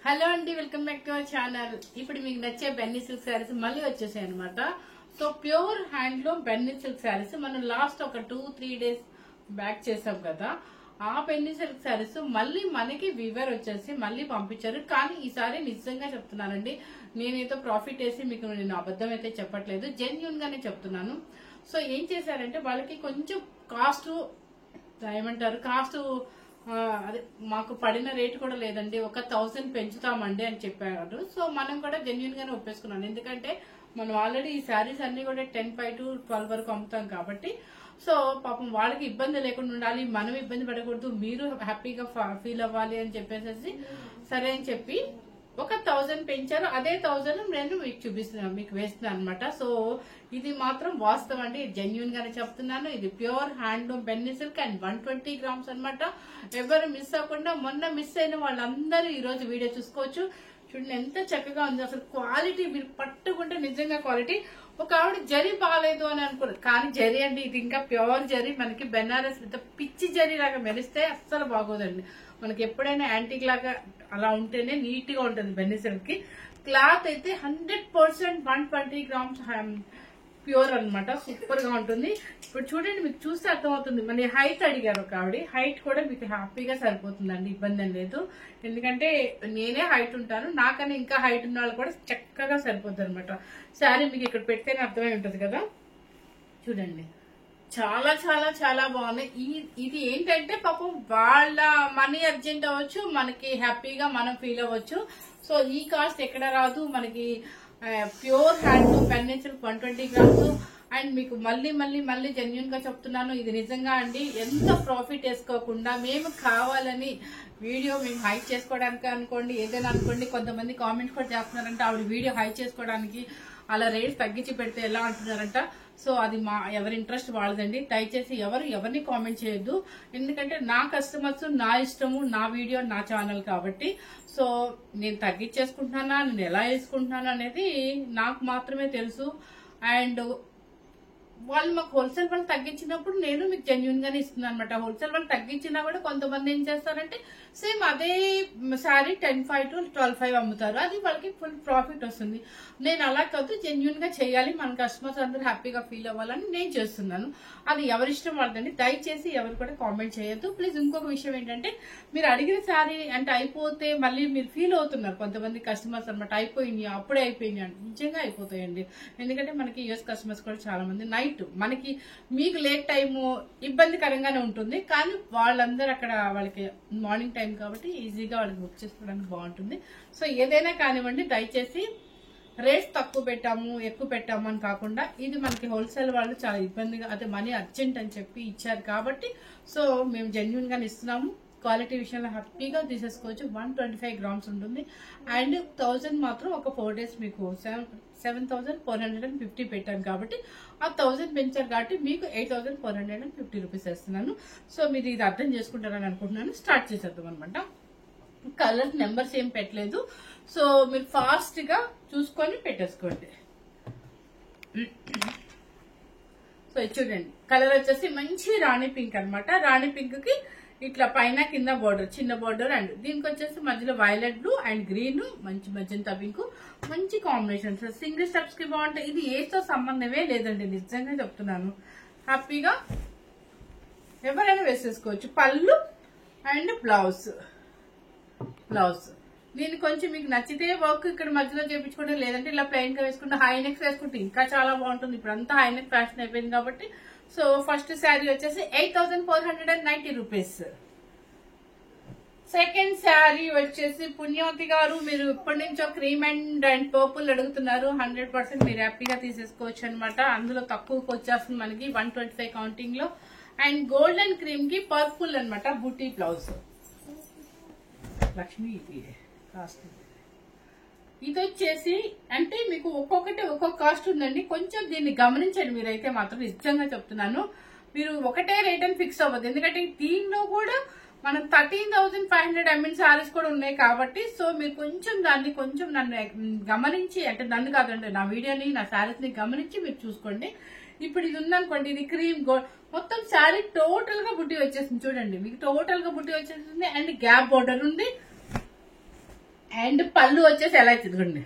Hello అండి, welcome back to our channel. ఇప్పుడు మీకు నచ్చే బెన్నీ సిల్క్ శారీస్ మళ్ళీ వచ్చేసాయి అనమాట. సో ప్యూర్ హ్యాండ్లూమ్ బెన్నీ సిల్క్ శారీస్ మనం లాస్ట్ ఒక 2-3 డేస్ బ్యాక్ చేసాం కదా. ఆ బెన్నీ సిల్క్ శారీస్ మళ్ళీ మనకి వివర్ వచ్చేసి మళ్ళీ పంపించారు. కానీ ఈసారి నిజంగా చెప్తున్నానండి, నేనైతే ప్రాఫిట్ వేసి మీకు నేను అబద్ధం అయితే చెప్పట్లేదు, జెన్యూన్ గానే చెప్తున్నాను. సో ఏం చేశారంటే వాళ్ళకి కొంచెం కాస్ట్ ఏమంటారు, కాస్ట్ అదే మాకు పడిన రేట్ కూడా లేదండి, 1000 పెంచుతామండి అని చెప్పారు. సో మనం కూడా జెన్యున్ గానే ఒప్పేసుకున్నాను. ఎందుకంటే మనం ఆల్రెడీ ఈ శారీస్ అన్ని కూడా 10 to 12 వరకు అమ్ముతాం కాబట్టి. సో పాపం వాళ్ళకి ఇబ్బంది లేకుండా ఉండాలి, మనం ఇబ్బంది పడకూడదు, మీరు హ్యాపీగా ఫీల్ అవ్వాలి అని చెప్పేసి సరే అని చెప్పి 1000 పెంచారు. అదే 1000 నేను మీకు చూపిస్తున్నాను, మీకు వేస్తున్నాను అనమాట. సో ఇది మాత్రం వాస్తవం అండి, జెన్యున్ గానే చెప్తున్నాను. ఇది ప్యూర్ హ్యాండ్లూమ్ బెన్నీ సిల్క్ అండ్ 120 గ్రామ్స్ అనమాట. ఎవరు మిస్ అవ్వకుండా, మొన్న మిస్ అయిన వాళ్ళందరూ ఈ రోజు వీడియో చూసుకోవచ్చు. చూడండి ఎంత చక్కగా ఉంది, అసలు క్వాలిటీ మీరు పట్టుకుంటే నిజంగా క్వాలిటీ. ఒక ఆవిడ జరీ బాగాలేదు అని అనుకున్నారు, కానీ జరీ అండి, ఇది ఇంకా ప్యూర్ జరీ. మనకి బెనారస్ పిచ్చి జరీ లాగా మెరిస్తే అస్సలు బాగోదండి. మనకి ఎప్పుడైనా యాంటిక్ లాగా అలా ఉంటేనే నీట్ గా ఉంటుంది బెన్నీ సిల్క్ కి. క్లాత్ అయితే 100% 120 గ్రామ్స్ ప్యూర్ అనమాట, సూపర్ గా ఉంటుంది. ఇప్పుడు చూడండి, మీకు చూస్తే అర్థమవుతుంది. మన హైట్ అడిగారు ఒక ఆవిడ, హైట్ కూడా మీకు హ్యాపీగా సరిపోతుందండి, ఇబ్బంది ఏం లేదు. ఎందుకంటే నేనే హైట్ ఉంటాను, నాకన్నా ఇంకా హైట్ ఉన్న వాళ్ళు కూడా చక్కగా సరిపోతుంది అనమాట. శారీ మీకు ఇక్కడ పెడితేనే అర్థమై ఉంటుంది కదా. చూడండి చాలా చాలా చాలా బాగున్నాయి. ఇది ఏంటంటే పాపం వాళ్ళ మనీ అర్జెంట్ అవ్వచ్చు, మనకి హ్యాపీగా మనం ఫీల్ అవ్వచ్చు. సో ఈ కాస్ట్ ఎక్కడ రాదు మనకి. ప్యూర్ హ్యాండ్లూమ్ బెన్నీ సిల్క్ 120 గ్రామ్స్. అండ్ మీకు మళ్ళీ మళ్ళీ మళ్ళీ జెన్యున్ గా చెప్తున్నాను, ఇది నిజంగా అండి. ఎంత ప్రాఫిట్ వేసుకోకుండా మేము కావాలని వీడియో మేము హైక్ చేసుకోవడానికి అనుకోండి, ఏదైనా అనుకోండి. కొంతమంది కామెంట్స్ కూడా చేస్తున్నారంట, ఆవిడ వీడియో హైక్ చేసుకోవడానికి అలా రేట్ తగ్గించి పెడితే ఎలా అంటున్నారంట. సో అది ఎవరి ఇంట్రెస్ట్ వాళ్ళదండి. దయచేసి ఎవరిని కామెంట్ చేయొద్దు, ఎందుకంటే నా కస్టమర్స్ నా ఇష్టము, నా వీడియో నా ఛానల్ కాబట్టి. సో నేను తగ్గించేసుకుంటున్నానా, నేను ఎలా వేసుకుంటున్నాను అనేది నాకు మాత్రమే తెలుసు. అండ్ వాళ్ళు మాకు హోల్సేల్ వాళ్ళు తగ్గించినప్పుడు నేను మీకు జెన్యున్ గానే ఇస్తున్నాను అనమాట. హోల్సేల్ వాళ్ళు తగ్గించినా కూడా కొంతమంది ఏం చేస్తారంటే సేమ్ అదే శారీ 10.5 to 12.5 అమ్ముతారు, అది వాళ్ళకి ఫుల్ ప్రాఫిట్ వస్తుంది. నేను అలా కాదు, జెన్యున్ గా చేయాలి, మన కస్టమర్స్ అందరూ హ్యాపీగా ఫీల్ అవ్వాలని నేను చేస్తున్నాను. అది ఎవరిష్టం వాళ్ళదండి, దయచేసి ఎవరు కూడా కామెంట్ చేయొద్దు ప్లీజ్. ఇంకొక విషయం ఏంటంటే, మీరు అడిగిన శారీ అంటే అయిపోతే మళ్ళీ మీరు ఫీల్ అవుతున్నారు కొంతమంది కస్టమర్స్ అనమాట, అయిపోయింది అప్పుడే అయిపోయింది అంటే. నిజంగా అయిపోతాయండి, ఎందుకంటే మనకి యూఎస్ కస్టమర్స్ కూడా చాలా మంది నైట్ మనకి మీకు లేట్ టైము ఇబ్బందికరంగానే ఉంటుంది, కానీ వాళ్ళందరూ అక్కడ వాళ్ళకి మార్నింగ్ టైం కాబట్టి ఈజీగా వాళ్ళకి బుక్ చేసుకోవడానికి బాగుంటుంది. సో ఏదైనా కానివ్వండి, దయచేసి రేట్స్ తక్కువ పెట్టాము ఎక్కువ పెట్టాము అని కాకుండా, ఇది మనకి హోల్సేల్ వాళ్ళు చాలా ఇబ్బందిగా అదే మనీ అర్జెంట్ అని చెప్పి ఇచ్చారు కాబట్టి సో మేము జెన్యున్ గానే ఇస్తున్నాము. క్వాలిటీ విషయంలో హ్యాపీగా తీసేసుకోవచ్చు. 125 గ్రామ్స్ ఉంటుంది. అండ్ 1000 మాత్రం ఒక 4 days మీకు 7450 పెట్టాను కాబట్టి, ఆ 1000 పెంచారు కాబట్టి మీకు 8450 రూపీస్ వేస్తున్నాను. సో మీరు ఇది అర్థం చేసుకుంటారని అనుకుంటున్నాను. స్టార్ట్ చేసేద్దాం అనమాట. కలర్ నెంబర్స్ ఏం పెట్టలేదు, సో మీరు ఫాస్ట్ గా చూసుకొని పెట్టేసుకోండి. సో చూడండి, కలర్ వచ్చేసి మంచి రాణి పింక్ అనమాట. రాణి పింక్ కి ఇట్లా పైన కింద బోర్డర్, చిన్న బోర్డర్. అండ్ దీనికి వచ్చేసి మధ్యలో వైలెట్ బ్లూ అండ్ గ్రీన్, మంచి మజంతా పింక్, మంచి కాంబినేషన్. సింగిల్ స్టెప్స్ కి బాగుంటాయి. ఇది ఏతో సంబంధమే లేదండి, నిజంగా చెప్తున్నాను. హ్యాపీగా ఎవరైనా వేసేసుకోవచ్చు. పళ్ళు అండ్ బ్లౌజ్. దీన్ని కొంచెం మీకు నచ్చితే వర్క్ ఇక్కడ మధ్యలో చేయించుకుంటే, లేదంటే ఇలా ప్లెయిన్ గా వేసుకుంటే, హై నెక్ వేసుకుంటే ఇంకా చాలా బాగుంటుంది. ఇప్పుడు అంతా హై నెక్ ఫ్యాషన్ అయిపోయింది కాబట్టి. సో ఫస్ట్ శారీ వచ్చేసి 8490 రూపీస్. సెకండ్ శారీ వచ్చేసి పుణ్యవతి గారు, మీరు ఇప్పటి నుంచో క్రీమ్ అండ్ పర్పుల్ అడుగుతున్నారు. 100% మీరు హ్యాపీగా తీసేసుకోవచ్చు అనమాట. అందులో తక్కువకి వచ్చేస్తుంది మనకి 125 కౌంటింగ్ లో. అండ్ గోల్డెన్ క్రీమ్ కి పర్పుల్ అనమాట, బూటీ బ్లౌజ్. లక్ష్మి కాస్ట్ ఇది వచ్చేసి అంటే మీకు ఒక్కొక్కటి ఒక్కొక్క కాస్ట్ ఉందండి. కొంచెం దీన్ని గమనించండి మీరైతే మాత్రం, నిజంగా చెప్తున్నాను. మీరు ఒకటే రేట్ అని ఫిక్స్ అవ్వద్దు, ఎందుకంటే దీనిలో కూడా మనం 13,500 ఎంఎన్ సారీస్ కూడా ఉన్నాయి కాబట్టి. సో మీరు కొంచెం నన్ను గమనించి, అంటే నన్ను కాదండి, నా వీడియోని నా సారీస్ ని గమనించి మీరు చూసుకోండి. ఇప్పుడు ఇది ఉందనుకోండి, ఇది క్రీమ్ గోల్డ్, మొత్తం శారీ టోటల్ గా బుట్టి వచ్చేసింది. చూడండి, మీకు టోటల్ గా బుట్టి వచ్చేసింది. అండ్ గ్యాప్ బోర్డర్ ఉంది. అండ్ పళ్ళు వచ్చేసి ఎలా ఇచ్చింది,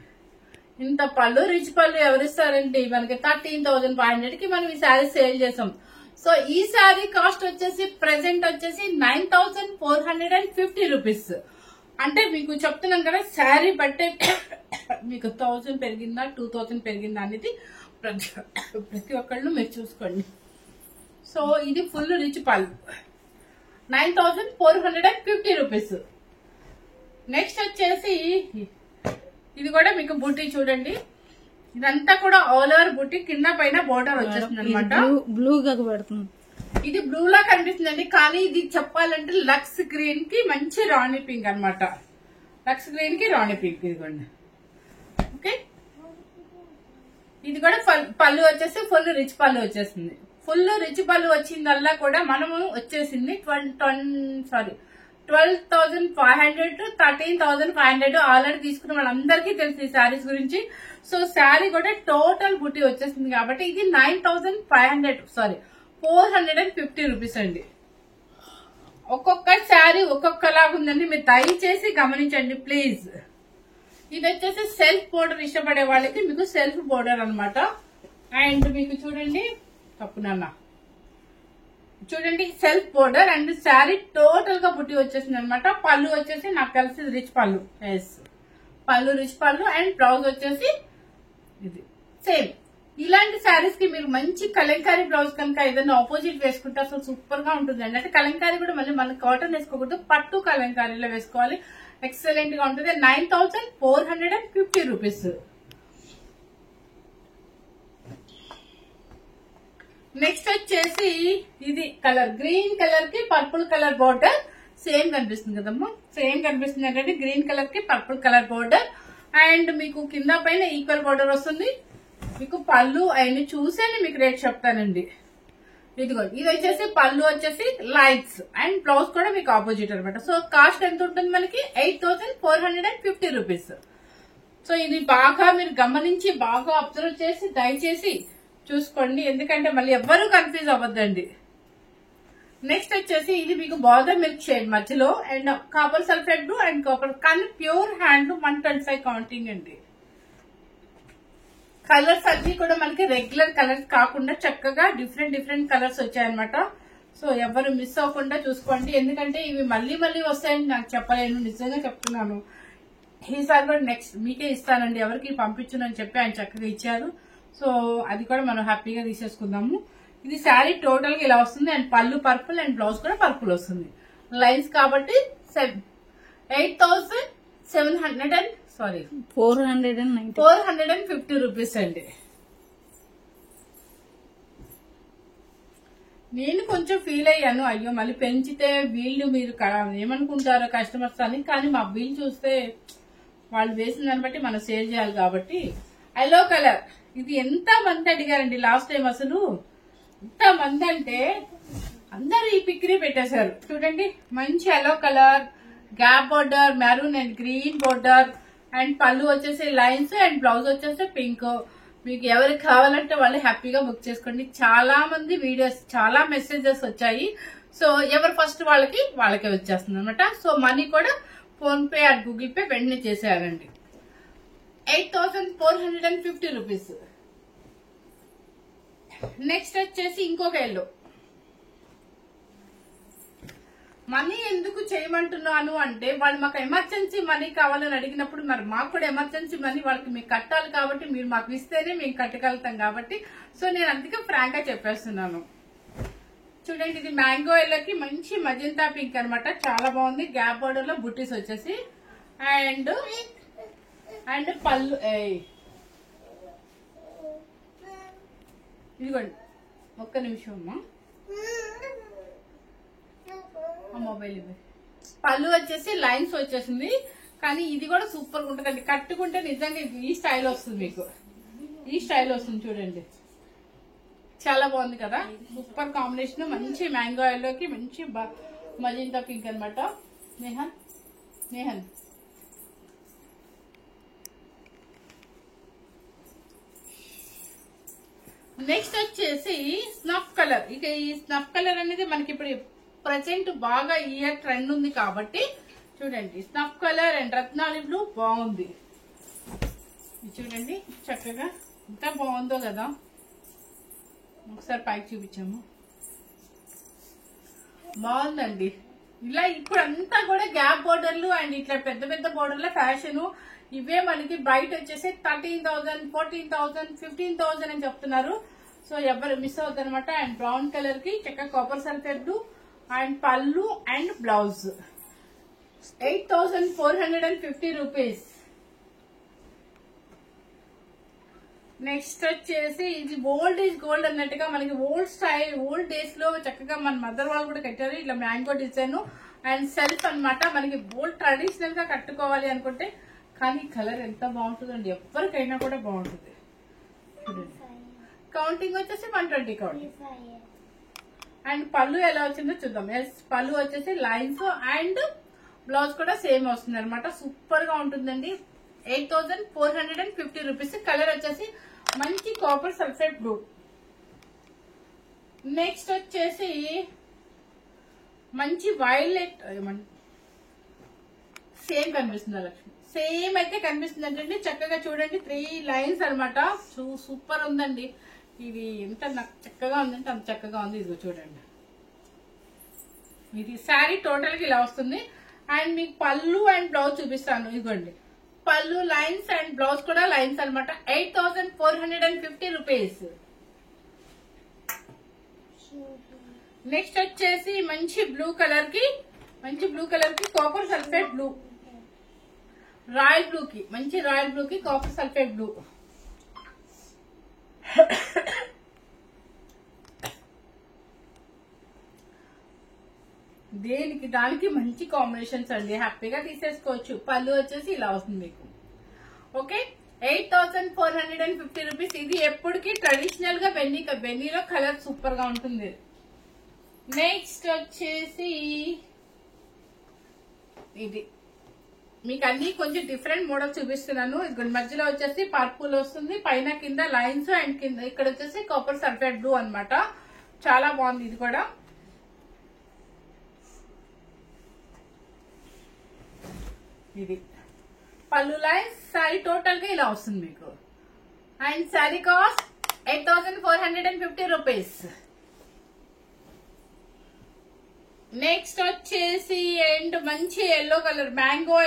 ఇంత పళ్ళు రిచ్ పళ్ళు ఎవరిస్తారండి మనకి 13,500 కి మనం ఈ శారీ సేల్ చేసాం. సో ఈ శారీ కాస్ట్ వచ్చేసి ప్రెసెంట్ వచ్చేసి 9,450 రూపీస్. అంటే మీకు చెప్తున్నాను కదా, శారీ బట్టే మీకు 1000 పెరిగిందా 2000 పెరిగిందా అనేది ప్రతి ఒక్కళ్ళు మీరు చూసుకోండి. సో ఇది ఫుల్ రిచ్ పళ్ళు 9,450 రూపీస్. నెక్స్ట్ వచ్చేసి ఇది కూడా మీకు బూటీ చూడండి, ఇదంతా కూడా ఆల్ ఓవర్ బూటీ, కింద పైన బోర్డర్ వచ్చేస్తుంది అనమాట. బ్లూగా పెడుతుంది, ఇది బ్లూ లా కనిపిస్తుందండి, కానీ ఇది చెప్పాలంటే లక్స్ గ్రీన్ కి మంచి రాణి పింక్ అనమాట. లక్స్ గ్రీన్ కి రాణి పింక్ ఇదిగోండి. ఓకే, ఇది కూడా పళ్ళు వచ్చేసి ఫుల్ రిచ్ పళ్ళు వచ్చేసింది. ఫుల్ రిచ్ పళ్ళు వచ్చిందల్లా కూడా మనము వచ్చేసింది 12,500 to 13,500 ఆల్రెడీ తీసుకున్న వాళ్ళందరికీ తెలుసు ఈ శారీస్ గురించి. సో శారీ కూడా టోటల్ బుట్టి వచ్చేసింది కాబట్టి ఇది 450 రూపీస్ అండి. ఒక్కొక్క శారీ ఒక్కొక్కలాగా ఉందండి, మీరు దయచేసి గమనించండి ప్లీజ్. ఇది వచ్చేసి సెల్ఫ్ బోర్డర్ ఇష్టపడే వాళ్ళకి మీకు సెల్ఫ్ బోర్డర్ అనమాట. అండ్ మీకు చూడండి తప్పునన్నా చూడండి self border and sari total గా బుట్టి వచ్చేసింది అనమాట. పళ్ళు వచ్చేసి నాకు తెలిసి రిచ్ పళ్ళు, ఎస్ పళ్ళు రిచ్ పళ్ళు అండ్ బ్లౌజ్ వచ్చేసి ఇది సేమ్. ఇలాంటి శారీస్ కి మీరు మంచి కలంకారీ బ్లౌజ్ కనుక ఏదైనా ఆపోజిట్ వేసుకుంటే అసలు సూపర్ గా ఉంటుంది అండి. అంటే కలంకారీ కూడా మళ్ళీ మన కాటన్ వేసుకోకూడదు, పట్టు కలంకారీలో వేసుకోవాలి, ఎక్సలెంట్ గా ఉంటుంది. 9,450 రూపీస్. నెక్స్ట్ వచ్చేసి ఇది కలర్ గ్రీన్ కలర్ కి పర్పుల్ కలర్ బోర్డర్ సేమ్ కనిపిస్తుంది కదమ్మా, సేమ్ కనిపిస్తుంది ఏంటంటే గ్రీన్ కలర్ కి పర్పుల్ కలర్ బోర్డర్ అండ్ మీకు కింద పైన ఈక్వల్ బోర్డర్ వస్తుంది. మీకు పళ్ళు అవన్నీ చూసేది మీకు రేట్ చెప్తానండి. ఇదిగోండి ఇది వచ్చేసి పళ్ళు వచ్చేసి లైట్స్ అండ్ బ్లౌజ్ కూడా మీకు ఆపోజిట్ అనమాట. సో కాస్ట్ ఎంత ఉంటుంది మనకి 8,450 రూపీస్. సో ఇది బాగా మీరు గమనించి బాగా అబ్జర్వ్ చేసి దయచేసి చూసుకోండి, ఎందుకంటే మళ్ళీ ఎవ్వరూ కన్ఫ్యూజ్ అవ్వద్దండి. నెక్స్ట్ వచ్చేసి ఇది మీకు బాదం మిల్క్ షేడ్ మధ్యలో and copper sulphate blue and copper, కానీ ప్యూర్ హ్యాండ్ 125 కౌంటింగ్ అండి. కలర్స్ అన్ని కూడా మనకి రెగ్యులర్ కలర్స్ కాకుండా చక్కగా డిఫరెంట్ కలర్స్ వచ్చాయన్నమాట. సో ఎవరు మిస్ అవ్వకుండా చూసుకోండి, ఎందుకంటే ఇవి మళ్ళీ వస్తాయని నాకు చెప్పలేను, నిజంగా చెప్తున్నాను. ఈసారి కూడా నెక్స్ట్ మీకే ఇస్తానండి, ఎవరికి పంపించునని చెప్పి ఆయన చక్కగా ఇచ్చారు. సో అది కూడా మనం హ్యాపీగా తీసేసుకుందాము. ఇది శారీ టోటల్ గా ఇలా వస్తుంది అండ్ పళ్ళు పర్పుల్ అండ్ బ్లౌజ్ కూడా పర్పుల్ వస్తుంది లైన్స్ కాబట్టి 450 రూపీస్ అండి. నేను కొంచెం ఫీల్ అయ్యాను, అయ్యో మళ్ళీ పెంచితే వీళ్ళు మీరు ఏమనుకుంటారో కస్టమర్స్ అని, కానీ మా బిల్ చూస్తే వాళ్ళు వేసిన దాన్ని బట్టి మనం సేల్ చేయాలి కాబట్టి. ఎల్లో కలర్ ఇది ఎంత మంది అడిగారండి లాస్ట్ టైం, అసలు ఎంత మంది అంటే అందరూ ఈ పిక్ని పెట్టేశారు. చూడండి మంచి yellow colour gap border, maroon and green border and పళ్ళు వచ్చేసి లైన్స్ అండ్ బ్లౌజ్ వచ్చేసి పింక్. మీకు ఎవరికి కావాలంటే వాళ్ళు హ్యాపీగా బుక్ చేసుకోండి. చాలా మంది వీడియోస్ చాలా మెసేజెస్ వచ్చాయి. సో ఎవరు ఫస్ట్ వాళ్ళకే వచ్చేస్తుంది అనమాట. సో మనీ కూడా phone pay and Google pay వెంటనే చేసేయాలండి. 8,450 రూపీస్. నెక్స్ట్ వచ్చేసి ఇంకొక ఎల్లో. మనీ ఎందుకు చేయమంటున్నాను అంటే వాళ్ళు మాకు ఎమర్జెన్సీ మనీ కావాలని అడిగినప్పుడు మరి మాకు కూడా ఎమర్జెన్సీ మనీ వాళ్ళకి మీకు కట్టాలి కాబట్టి మీరు మాకు ఇస్తేనే మేము కట్టగలుగుతాం కాబట్టి. సో నేను అందుకే ఫ్రాంక్ గా చెప్పేస్తున్నాను. చూడండి ఇది మ్యాంగో ఎల్లోకి మంచి మజంతా పింక్ అనమాట, చాలా బాగుంది. గ్యాప్ బోర్డర్ లో బుట్టీస్ వచ్చేసి అండ్ పళ్ళు. ఇదిగోండి ఒక్క నిమిషం అమ్మా, మొబైల్ ఇవ్వండి. పళ్ళు వచ్చేసి లైన్స్ వచ్చేసింది, కానీ ఇది కూడా సూపర్ గా ఉంటుందండి. కట్టుకుంటే నిజంగా ఈ స్టైల్ వస్తుంది, మీకు ఈ స్టైల్ వస్తుంది చూడండి, చాలా బాగుంది కదా. సూపర్ కాంబినేషన్, మంచి మ్యాంగో ఆయిల్లోకి మంచి మజంతా పింక్ అనమాట. నేహన్ నెక్స్ట్ వచ్చేసి స్నఫ్ కలర్. ఇక ఈ స్నఫ్ కలర్ అనేది మనకి ఇప్పుడు ప్రజెంట్ బాగా ఇయర్ ట్రెండ్ ఉంది కాబట్టి చూడండి స్నఫ్ కలర్ అండ్ రత్నాలి బ్లూ బాగుంది. ఇది చూడండి చక్కగా ఎంత బాగుందో కదా. ఒకసారి పైకి చూపించాము, బాగుందండి. ఇలా ఇప్పుడు అంతా కూడా గ్యాప్ బోర్డర్లు అండ్ ఇట్లా పెద్ద పెద్ద బోర్డర్ల ఫ్యాషన్. ఇవే మనకి బయట వచ్చేసి 13,000, 14,000, 15,000 అని చెప్తున్నారు. సో ఎవరు మిస్ అవుతారు అనమాట. అండ్ బ్రౌన్ కలర్ కి చక్కగా కాపర్ సల్ఫేట్ అండ్ పళ్ళు అండ్ బ్లౌజ్ 8,450 రూపీస్. నెక్స్ట్ వచ్చేసి ఇది ఓల్డ్ ఈజ్ గోల్డ్ అన్నట్టుగా మనకి ఓల్డ్ స్టైల్ ఓల్డ్ డేస్ లో చక్కగా మన మదర్ వాళ్ళు కూడా కట్టారు. ఇట్లా మ్యాంగో డిజైన్ అండ్ సెల్ఫ్ అన్నమాట. మనకి ఓల్డ్ ట్రెడిషనల్ గా కట్టుకోవాలి అనుకుంటే, కానీ కలర్ ఎంత బాగుంటుందండి, ఎవరికైనా కూడా బాగుంటుంది. చూడండి కౌంటింగ్ వచ్చేసి 120 కౌంటింగ్. అండ్ పళ్ళు ఎలా వచ్చిందో చూద్దాం. ఎస్, పళ్ళు వచ్చేసి లైన్స్ అండ్ బ్లౌజ్ కూడా సేమ్ వస్తుంది అనమాట. సూపర్ గా ఉంటుందండి. 8,450 రూపీస్. కలర్ వచ్చేసి మంచి కాపర్ సల్ఫేట్ బ్లూ. నెక్స్ట్ వచ్చేసి మంచి వైలెట్, సేమ్ కనిపిస్తుంది లక్ష్మి, సేమ్ అయితే కనిపిస్తుంది అంటే చక్కగా చూడండి 3 లైన్స్ అనమాట. సూపర్ ఉందండి. ఇది ఎంత నాకు చక్కగా ఉందంటే అంత చక్కగా ఉంది. ఇదిగో చూడండి, ఇది శారీ టోటల్ గా ఇలా వస్తుంది. అండ్ మీకు పళ్ళు అండ్ బ్లౌజ్ చూపిస్తాను. ఇదిగోండి పళ్ళు లైన్స్ అండ్ బ్లౌజ్ కూడా లైన్స్ అనమాట. 8,450 రూపీస్. నెక్స్ట్ వచ్చేసి మంచి బ్లూ కలర్ కి copper sulphate blue, royal blue కి మంచి రాయల్ బ్లూ కి కాపర్ సల్ఫేట్ బ్లూ. దేనికి దానికి మంచి కాంబినేషన్స్ అండి, హ్యాపీగా తీసేసుకోవచ్చు. పళ్ళు వచ్చేసి ఇలా వస్తుంది మీకు. Okay, 8,450 rupees. ఇది ఎప్పటికీ ట్రెడిషనల్ గా బెన్నీలో కలర్ సూపర్ గా ఉంటుంది. నెక్స్ట్ వచ్చేసి ఇది మీకు అన్ని కొంచెం డిఫరెంట్ మోడల్ చూపిస్తున్నాను. ఇది మధ్యలో వచ్చేసి పర్పుల్ వస్తుంది, పైన కింద లైన్స్ అండ్ కింద ఇక్కడ వచ్చేసి కాపర్ సల్ఫేట్ బ్లూ అన్నమాట. చాలా బాగుంది ఇది కూడా. ఇది పళ్ళు లైన్స్, శారీ టోటల్ గా ఇలా వస్తుంది మీకు. And sari cost 8,450 rupees. Next వచ్చేసి అండ్ మంచి ఎల్లో కలర్ మ్యాంగో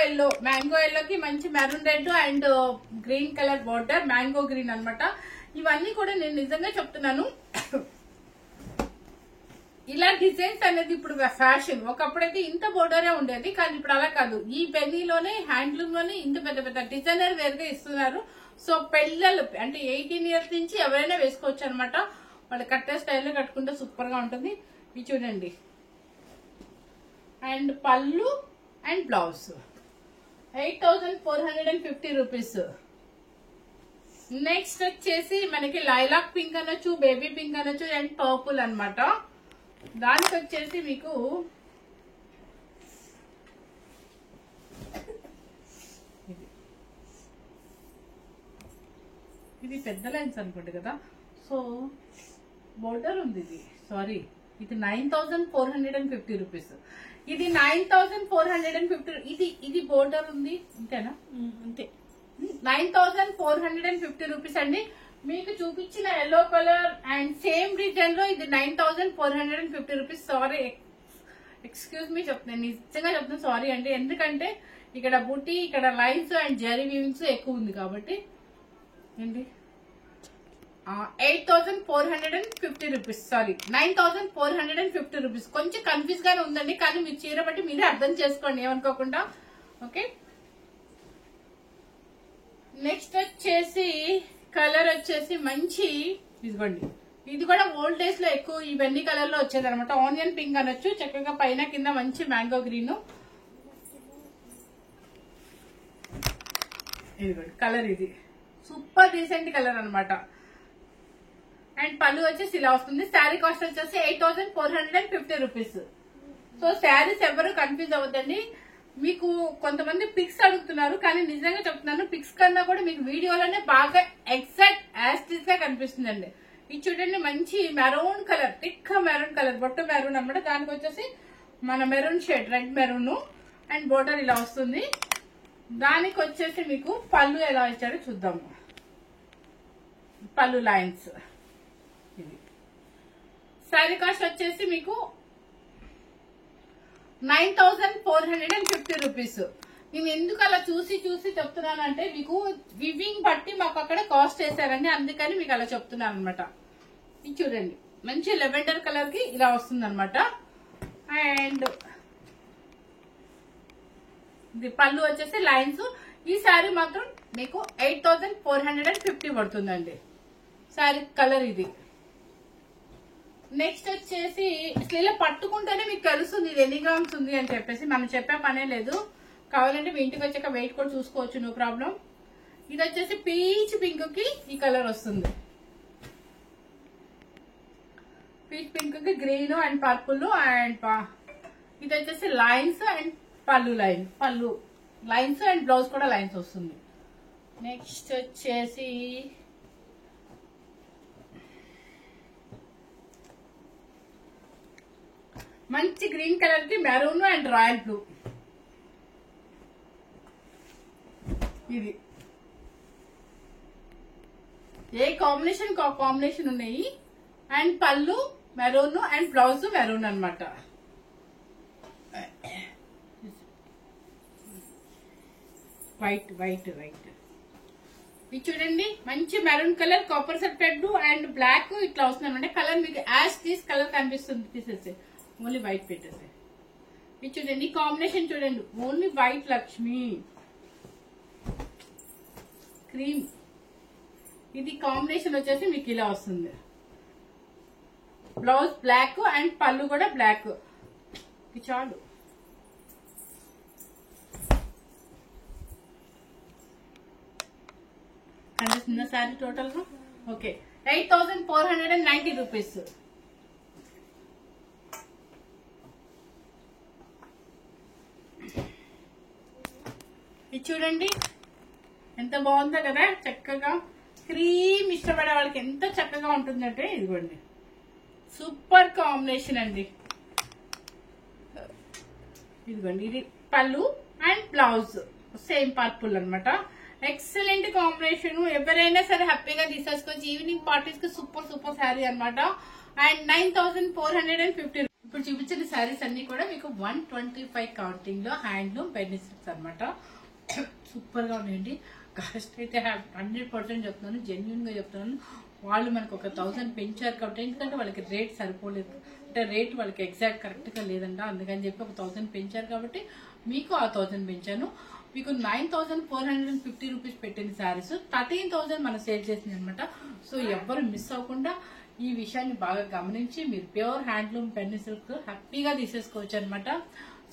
ఎల్లోకి మంచి maroon red and green colour border, mango green అన్నమాట. ఇవన్నీ కూడా నేను నిజంగా చెప్తున్నాను, ఇలా డిజైన్స్ అనేది ఇప్పుడు ఫ్యాషన్. ఒకప్పుడైతే ఇంత బోర్డరే ఉండేది, కానీ ఇప్పుడు అలా కాదు. ఈ బెన్నీలోనే హ్యాండ్లూమ్ లోనే ఇంత పెద్ద పెద్ద డిజైనర్ వేర్ గా ఇస్తున్నారు. సో పిల్లలు అంటే 18 ఇయర్స్ నుంచి ఎవరైనా వేసుకోవచ్చు అనమాట. వాళ్ళు కట్టే స్టైల్లో కట్టుకుంటే సూపర్ గా ఉంటుంది. ఇది చూడండి. అండ్ పళ్ళు అండ్ బ్లౌజ్ 8,450 రూపీస్. నెక్స్ట్ వచ్చేసి మనకి లైలాక్ పింక్ అనొచ్చు, బేబీ పింక్ అనొచ్చు అండ్ పర్పుల్ అన్నమాట. దానికి వచ్చేసి మీకు ఇది పెద్ద లైన్స్ అనుకోండి కదా. సో బోర్డర్ ఉంది ఇది, సారీ ఇది 9,450 రూపీస్. ఇది 9,450. ఇది బోర్డర్ ఉంది అంతేనా? అంతే. 9,450 రూపీస్ అండి. మీకు చూపించిన yellow colour and same design లో ఇది 9,450 రూపీస్. సారీ, ఎక్స్క్యూజ్ మీ చెప్తున్నాను, నిజంగా చెప్తున్నాను సారీ అండి. ఎందుకంటే ఇక్కడ బుట్టి, ఇక్కడ లైన్స్ అండ్ జరీ వీవింగ్స్ ఎక్కువ ఉంది కాబట్టి. ఏంటి 8,450 రూపీస్, సారీ 9,450 రూపీస్. కొంచెం కన్ఫ్యూజ్ గానే ఉందండి, కానీ మీరు చీర బట్టి మీరే అర్థం చేసుకోండి ఏమనుకోకుండా. ఓకే, నెక్స్ట్ వచ్చేసి కలర్ వచ్చేసి మంచి ఇదిగోండి. ఇది కూడా ఓల్డ్ డేస్ లో ఎక్కువ ఇవన్నీ కలర్ లో వచ్చేది అనమాట. ఆనియన్ పింక్ అనొచ్చు. చక్కగా పైన కింద మంచి మ్యాంగో గ్రీన్. ఇదిగోండి కలర్, ఇది సూపర్ డీసెంట్ కలర్ అనమాట. అండ్ పళ్ళు వచ్చేసి ఇలా వస్తుంది. శారీ కాస్ట్ వచ్చేసి 8,450 రూపీస్. సో శారీస్ ఎవరు కన్ఫ్యూజ్ అవ్వద్దండి. మీకు కొంతమంది పిక్స్ అడుగుతున్నారు, కానీ నిజంగా చెప్తున్నాను పిక్స్ కన్నా కూడా మీకు వీడియోలోనే బాగా ఎగ్జాక్ట్ యాస్టీస్ గా కనిపిస్తుందండి. ఇది చూడండి మంచి maroon colour, thick maroon colour, బొట్టు మెరూన్ అన్నమాట. దానికి వచ్చేసి మన maroon shade red maroon. And border ఇలా వస్తుంది. దానికి వచ్చేసి మీకు పళ్ళు ఎలా ఇచ్చారో చూద్దాము. పళ్ళు లైన్స్. ఇది శారీ కాస్ట్ వచ్చేసి మీకు 9450 రూపీస్. నేను ఎందుకు అలా చూసి చెప్తున్నానంటే మీకు వివింగ్ బట్టి మాకు అక్కడ కాస్ట్ వేసారండి, అందుకని మీకు అలా చెప్తున్నాను అనమాట. ఇది చూడండి, మంచి లెవెండర్ కలర్ కి ఇలా వస్తుంది అనమాట. అండ్ ఇది పళ్ళు వచ్చేసి లైన్స్. ఈ శారీ మాత్రం మీకు 8450 పడుతుందండి శారీ కలర్ ఇది. నెక్స్ట్ వచ్చేసి అసలు ఇలా పట్టుకుంటేనే మీకు తెలుస్తుంది ఇది ఎన్ని గ్రామ్స్ ఉంది అని చెప్పేసి. మనం చెప్పే పనే లేదు, కావాలంటే మీ ఇంటికి వచ్చాక వెయిట్ కూడా చూసుకోవచ్చు, నో ప్రాబ్లం. ఇది వచ్చేసి పీచ్ పింక్ కి ఈ కలర్ వస్తుంది. పీచ్ పింక్ కి గ్రీన్ అండ్ పర్పుల్. అండ్ ఇది వచ్చేసి lines and pallu lines and blouse కూడా లైన్స్ వస్తుంది. నెక్స్ట్ వచ్చేసి మంచి గ్రీన్ కలర్ కి మెరూన్ అండ్ రాయల్ బ్లూ. ఇది ఏ కాంబినేషన్ కాంబినేషన్ ఉన్నాయి. And pallu maroon and blouse maroon అన్నమాట. White white white. ఇది చూడండి, మంచి maroon colour, copper sulphate and black ఇట్లా వస్తుంది అనమాట. కలర్ మీకు యాష్ తీసి కలర్ కనిపిస్తుంది, తీసేసి ఓన్లీ వైట్ పెట్టేసి. ఇది చూడండి, కాంబినేషన్ చూడండి, ఓన్లీ వైట్ లక్ష్మి క్రీమ్. ఇది కాంబినేషన్ వచ్చేసి మీకు ఇలా వస్తుంది. బ్లౌజ్ బ్లాక్ అండ్ పళ్ళు కూడా బ్లాక్. ఇది చాలు. కనిపిస్తుందా శారీ టోటల్ గా? Okay, 8490 rupees. ఇది చూడండి ఎంత బాగుందో కదా, చక్కగా క్రీమ్ ఇష్టపడే వాళ్ళకి ఎంత చక్కగా ఉంటుందంటే ఇదిగోండి, సూపర్ కాంబినేషన్ అండి. ఇదిగోండి, ఇది పళ్ళు అండ్ బ్లౌజ్ సేమ్ పర్పుల్ అన్నమాట. ఎక్సలెంట్ కాంబినేషన్, ఎవరైనా సరే హ్యాపీగా తీసేసుకోవచ్చు. ఈవినింగ్ పార్టీస్ కి సూపర్ సూపర్ శారీ అనమాట. అండ్ 9450. ఇప్పుడు చూపించిన శారీస్ అన్ని కూడా మీకు 125 కౌంటింగ్ లో హ్యాండ్లూమ్ బెనిఫిట్స్ అనమాట. సూపర్ గా ఉన్నాయండి. కాస్ట్ అయితే 100% చెప్తున్నాను, జెన్యున్ గా చెప్తున్నాను. వాళ్ళు మనకు ఒక 1000 పెంచారు కాబట్టి, ఎందుకంటే వాళ్ళకి రేట్ సరిపోలేదు, అంటే రేట్ వాళ్ళకి ఎగ్జాక్ట్ కరెక్ట్ గా లేదంట, అందుకని చెప్పి ఒక 1000 పెంచారు కాబట్టి మీకు ఆ 1000 పెంచాను. మీకు 9450 రూపీస్ పెట్టిన శారీస్ 13,000 మనం సేల్ చేసింది అనమాట. సో ఎవ్వరు మిస్ అవ్వకుండా ఈ విషయాన్ని బాగా గమనించి మీరు ప్యూర్ హ్యాండ్లూమ్ పెన్ని సిల్క్ హ్యాపీగా తీసేసుకోవచ్చు అనమాట.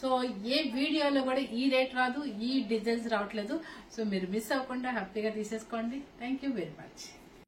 సో ఏ వీడియోలో కూడా ఈ రేట్ రాదు, ఈ డిజైన్స్ రావట్లేదు. సో మీరు మిస్ అవ్వకుండా హ్యాపీగా తీసేసుకోండి. Thank you very much.